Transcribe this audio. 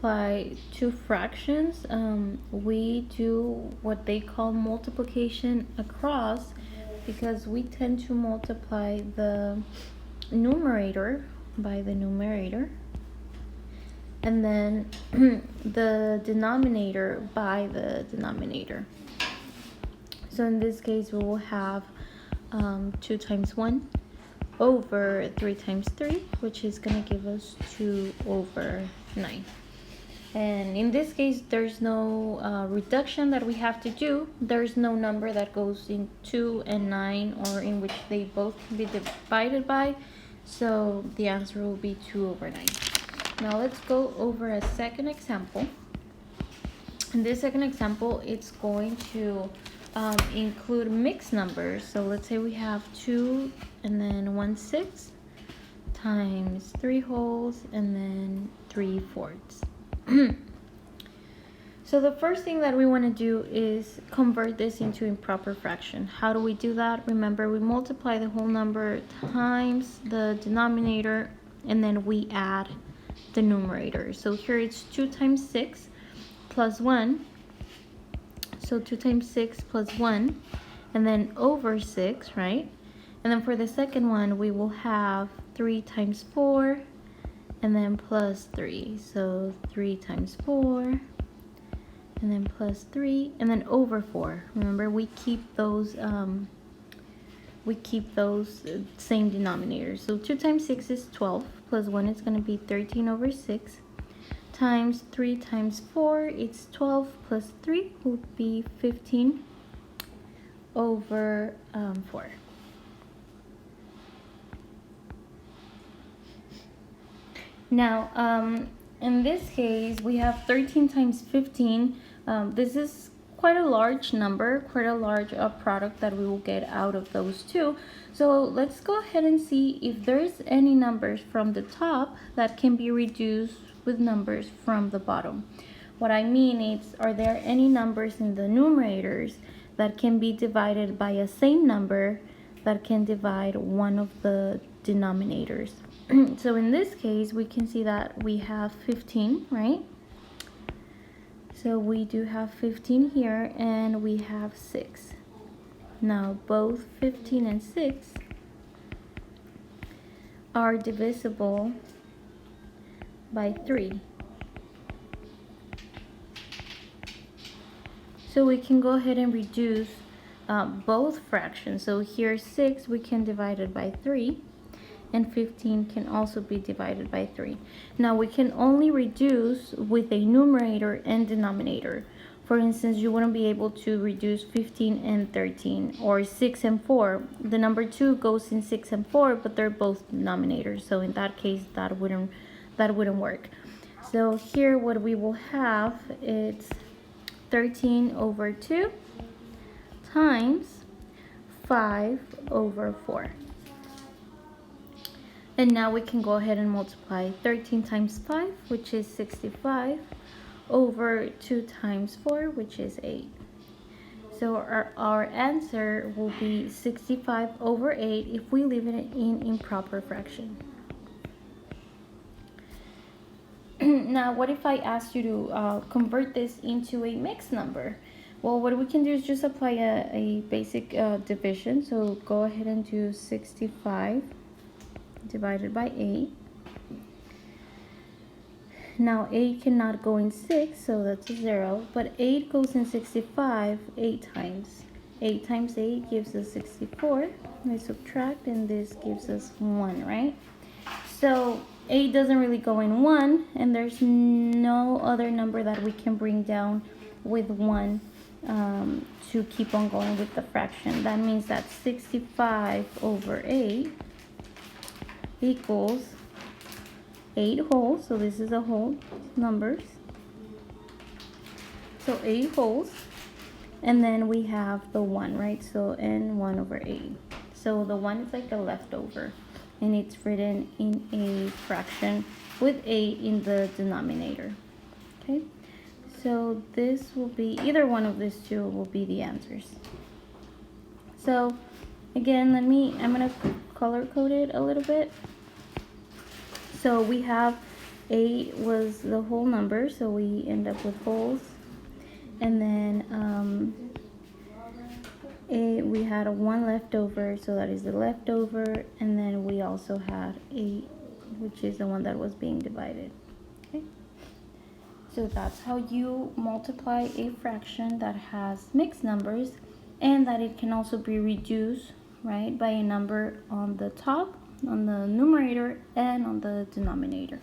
multiply two fractions, we do what they call multiplication across, because we tend to multiply the numerator by the numerator, and then the denominator by the denominator. So in this case, we will have 2 times 1 over 3 times 3, which is going to give us 2 over 9. And in this case, there's no reduction that we have to do. There's no number that goes in 2 and 9, or in which they both can be divided by. So the answer will be 2 over 9. Now let's go over a second example. In this second example, it's going to include mixed numbers. So let's say we have 2 and then 1/6 times 3 wholes and then 3/4. So the first thing that we want to do is convert this into improper fraction. How do we do that? Remember, we multiply the whole number times the denominator, and then we add the numerator. So here it's 2 times 6 plus 1. So 2 times 6 plus 1, and then over 6, right? And then for the second one, we will have 3 times 4, and then plus 3. So 3 times 4, and then plus 3, and then over 4. Remember, we keep those same denominators. So 2 times 6 is 12, plus 1 is going to be 13 over 6, times 3 times 4, it's 12, plus 3 will be 15 over 4. Now, in this case, we have 13 times 15. This is quite a large number, quite a large product that we will get out of those two. So let's go ahead and see if there's any numbers from the top that can be reduced with numbers from the bottom. What I mean is, are there any numbers in the numerators that can be divided by a same number that can divide one of the denominators? So in this case, we can see that we have 15, right? So we do have 15 here, and we have 6. Now both 15 and 6 are divisible by 3. So we can go ahead and reduce both fractions. So here 6, we can divide it by 3, and 15 can also be divided by 3. Now we can only reduce with a numerator and denominator. For instance, you wouldn't be able to reduce 15 and 13, or 6 and 4. The number 2 goes in 6 and 4, but they're both denominators. So in that case, that wouldn't work. So here what we will have is 13 over 2 times 5 over 4. And now we can go ahead and multiply 13 times 5, which is 65, over 2 times 4, which is 8. So our answer will be 65 over 8 if we leave it in improper fraction. Now, what if I asked you to convert this into a mixed number? Well, what we can do is just apply a basic division. So go ahead and do 65 divided by 8. Now 8 cannot go in 6, so that's a 0, but 8 goes in 65 8 times. 8 times 8 gives us 64. I subtract, and this gives us 1, right? So 8 doesn't really go in 1, and there's no other number that we can bring down with 1 to keep on going with the fraction. That means that 65 over 8 equals 8 wholes. So this is a whole numbers. So 8 wholes. And then we have the 1, right? So n 1 over 8. So the 1 is like a leftover, and it's written in a fraction with 8 in the denominator. Okay, so this will be, either one of these two will be the answers. So again, I'm gonna color code it a little bit. So we have 8 was the whole number, so we end up with wholes. And then we had a 1 left over, so that is the leftover. And then we also had 8, which is the one that was being divided. Okay, so that's how you multiply a fraction that has mixed numbers, and that it can also be reduced, right, by a number on the top, on the numerator, and on the denominator.